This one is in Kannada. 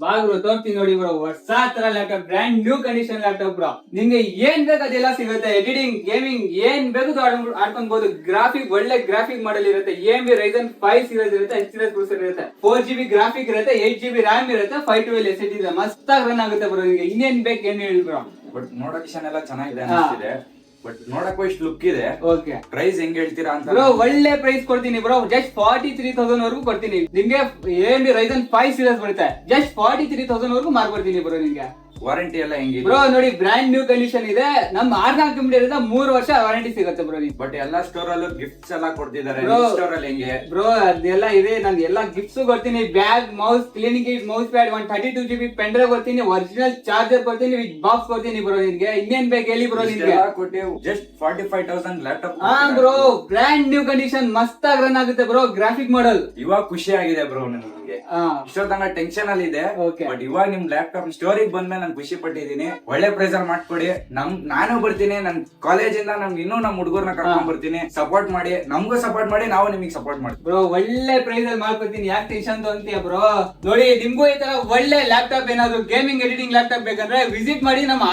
ಬಾಗ್ರು ತೋರ್ತೀನಿ ನೋಡಿ ಬ್ರೋ, ಹೊಸ ತರ laptop, brand new condition laptop bro. ನಿಮ್ಗೆ ಏನ್ ಬೇಕು ಅದೆಲ್ಲ ಸಿಗುತ್ತೆ. ಎಡಿಟಿಂಗ್, ಗೇಮಿಂಗ್ ಏನ್ ಬೇಕು ಆಡ್ಕೊಬಹುದು. ಗ್ರಾಫಿಕ್ ಒಳ್ಳೆ ಗ್ರಾಫಿಕ್ ಮಾಡಲ್ ಇರುತ್ತೆ. AMD Ryzen 5 ಸೀರೀಸ್ ಇರುತ್ತೆ, H series ಪ್ರೊಸೆಸರ್ ಇರುತ್ತೆ, 4GB ಗ್ರಾಫಿಕ್ ಇರುತ್ತೆ, 8GB RAM ಇರುತ್ತೆ, 512 SSD ಇದೆ. ಮಸ್ತಾಗಿ ರನ್ ಆಗುತ್ತೆ ಬ್ರೋ. ನಿಮ್ಗೆ ಇನ್ನೇನ್ ಬೇಕು ಏನ್ ಹೇಳಿ ಬ್ರೋ. ಬಟ್ ನೋಡೋಕೆ ಎಲ್ಲ ಚೆನ್ನಾಗಿದೆ ಅನಿಸ್ತಿದೆ. ಬಟ್ ನೋಡಕ್ಕೂ ಇಷ್ಟು ಲುಕ್ ಇದೆ. ಓಕೆ, ಪ್ರೈಸ್ ಹೆಂಗ್ ಹೇಳ್ತೀರಾ ಅಂತ ಬ್ರೋ? ಒಳ್ಳೆ ಪ್ರೈಸ್ ಕೊಡ್ತೀನಿ ಬ್ರೋ, ಜಸ್ಟ್ 43,000 ವರೆಗೂ ಕೊಡ್ತೀನಿ ನಿಮ್ಗೆ. AMD Ryzen 5 ಸೀರೀಸ್ ಬರುತ್ತೆ, ಜಸ್ಟ್ 43,000 ವರೆಗೂ ಮಾರ್ಕೊಡ್ತೀನಿ ಬ್ರೋ ನಿಮ್ಗೆ. ವಾರಂಟಿ ಎಲ್ಲ ಹೆಂಗಿದೆ ಬ್ರೋ? ನೋಡಿ, ಬ್ರ್ಯಾಂಡ್ ನ್ಯೂ ಕಂಡೀಷನ್ ಇದೆ. ನಮ್ಮ ಆರ್ನಾಕ್ ಕಂಪನಿ 3 ವರ್ಷ ವಾರಂಟಿ ಸಿಗುತ್ತೆ ಬ್ರೋ. ಬಟ್ ಎಲ್ಲಾ ಸ್ಟೋರ್ ಅಲ್ಲೂ ಗಿಫ್ಟ್ಸ್ ಎಲ್ಲ ಕೊಡ್ತಿದ್ದಾರೆ. Bro, ಸ್ಟೋರ್ ಅಲ್ಲಿ ಹೆಂಗೆ ಬ್ರೋ? ಅದೆಲ್ಲ ಇದೆ, ನಾನು ಎಲ್ಲಾ ಗಿಫ್ಟ್ಸ್ ಕೊಡ್ತೀನಿ. Bag, mouse, cleaning kit, mouse pad, 132GB pen drive ಕೊಡ್ತೀನಿ, ಒರಿಜಿನಲ್ ಚಾರ್ಜರ್ ಕೊಡ್ತೀನಿ, ವಿತ್ ಬಾಕ್ಸ್ ಕೊಡ್ತೀನಿ ಬ್ರೋ ನಿನ್ಗೆ. ಇನ್ನೇನ್ ಬೇಕು ಹೇಳಿ ಬ್ರೋ ನಿನ್ಗೆ? Just 45,000 laptop. ಹಾ ಬ್ರೋ, ಬ್ರ್ಯಾಂಡ್ ನ್ಯೂ ಕಂಡೀಷನ್, ಮಸ್ತಾಗಿ ರನ್ ಆಗುತ್ತೆ ಬ್ರೋ. ಗ್ರಾಫಿಕ್ ಮಾಡಲ್ ಇವಾಗ ಖುಷಿ ಆಗಿದೆ ಬ್ರೋ ನನಗೆ. ಇಷ್ಟೊತ್ತಂಗ ಟೆನ್ಷನ್ ಅಲ್ಲಿ ಇದೆ. ಬಟ್ ಇವಾಗ ನಿಮ್ ಲ್ಯಾಪ್ಟಾಪ್ ಸ್ಟೋರಿಗೆ ಬಂದ್ಮೇಲೆ ನಾನು ಖುಷಿ ಪಟ್ಟಿದ್ದೀನಿ. ಒಳ್ಳೆ ಪ್ರೈಸ್ ಅಲ್ಲಿ ಮಾಡ್ಕೊಡಿ. ನಾನು ಬರ್ತೀನಿ, ನನ್ ಕಾಲೇಜಿಂದ ನಮ್ಗೆ ಇನ್ನೂ ನಮ್ ಹುಡುಗರ್ನ ಕರ್ಕೊಂಡ್ ಬರ್ತೀನಿ. ಸಪೋರ್ಟ್ ಮಾಡಿ, ನಮಗೂ ಸಪೋರ್ಟ್ ಮಾಡಿ, ನಾವು ನಿಮಗೆ ಸಪೋರ್ಟ್ ಮಾಡ್ತೀವಿ ಬ್ರೋ. ಒಳ್ಳೆ ಪ್ರೈಸ್ ಅಲ್ಲಿ ಮಾಡ್ಕೊಡ್ತೀನಿ, ಯಾಕೆ ಟೆನ್ಷನ್ ತಗೊಂತೀಯ ಬ್ರೋ? ನೋಡಿ, ನಿಮ್ಗೂ ಈ ತರ ಒಳ್ಳೆ ಲ್ಯಾಪ್ಟಾಪ್, ಏನಾದ್ರು ಗೇಮಿಂಗ್ ಎಡಿಟಿಂಗ್ ಲ್ಯಾಪ್ಟಾಪ್ ಬೇಕಂದ್ರೆ ವಿಸಿಟ್ ಮಾಡಿ ನಮ್ಮ